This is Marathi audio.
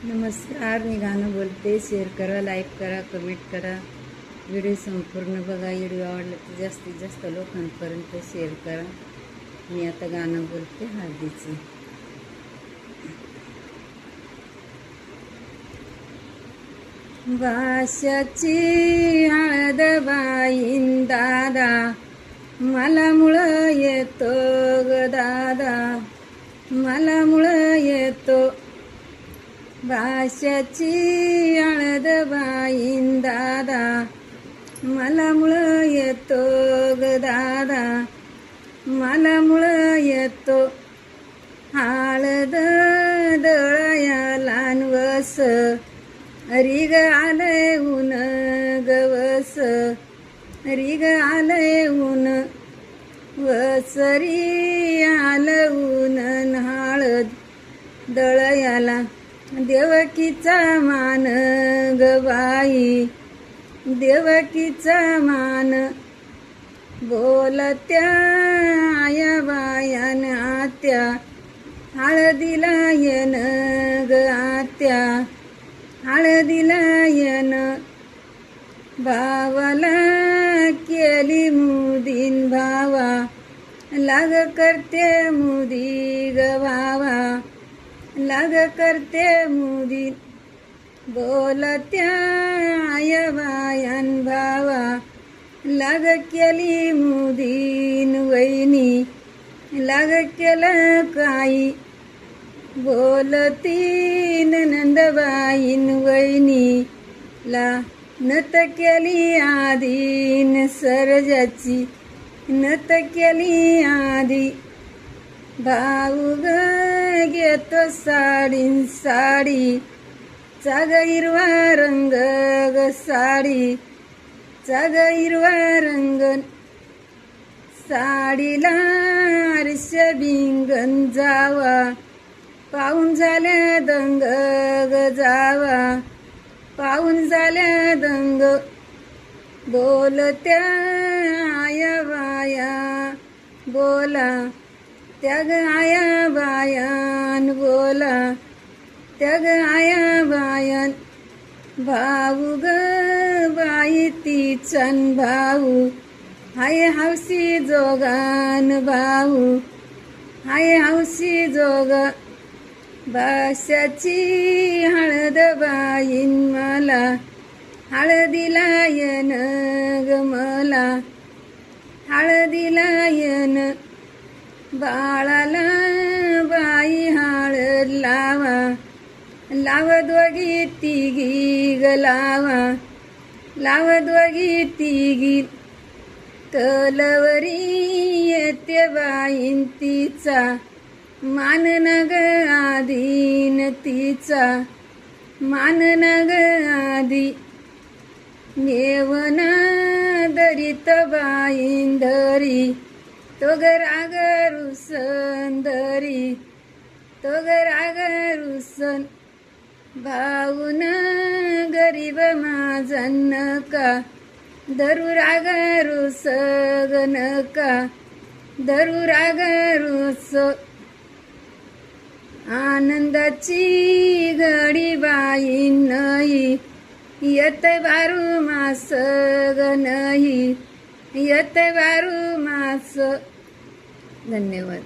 नमस्कार, मी गाणं बोलते. शेअर करा, लाईक करा, कमेंट करा. व्हिडिओ संपूर्ण बघा. व्हिडिओ आवडला तर जास्तीत जास्त लोकांपर्यंत शेअर करा. मी आता गाणं बोलते हळदीचं. भाषाची हळद बाईन दादा, मला मुळ येतो ग दादा, मला मुळ येतो. भाषाची हळद बाईन दादा, मला मुळ येतो ग दादा, मला मुळ येतो. हळद दळयाला वस, रिग आलंय ऊन गवस, रिग आलंय ऊन, वसरी आलं ऊन. हळद दळयाला देवकीचा मान ग बाई, देवकीचा मान. बोलत्या आया बायान आत्या, हळदीला येन ग आत्या, हळदीला येन. भावाला केली मुदीन भावा, लाग करते मुदी ग भावा, लाग करते मुदी. बोलत्या आय बायान भावा, लाग केली मुदीन वहिनी, लाग केलं काही. बोलतीन नंदबाईन वहिनी ला, नत केली आदीन सरजाची, नत केली आधी. भाऊ ग घेतो साडीन साडी, चाग हिरवा रंग ग साडी, चाग हिरवा रंग. साडीला आरश बिंगन जावा, पाहून झाल्या दंग ग जावा, पाहून झाल्या दंग. बोलत्या आया बाया बोला, त्याग आया बायान बोला, त्याग आया बायान. भाऊ ग बाई तिचन भाऊ, हाय हौसी जोगान भाऊ, हाय हौसी जोग. भाषाची हळद बाईन मला, हळदीला येन ग मला, हळदीला येन. बाळाला बाई हळद लावा, लाव दोघी तिघी ग लावा, लाव दोघी तिघी. तलवरी येते बाईन तिचा, मान नग आदीन तिचा, मान नग आधी. नेवना दरीत बाईन धरी, तो ग राग रुसन दरी, तो ग राग रुसन. भाऊन गरीब माझा नका, धरू राग रुस ग नका, धरू राग रुस. आनंदाची घडी बाई नाही, येत बारू मास ग नाही, येत बारू मास. धन्यवाद.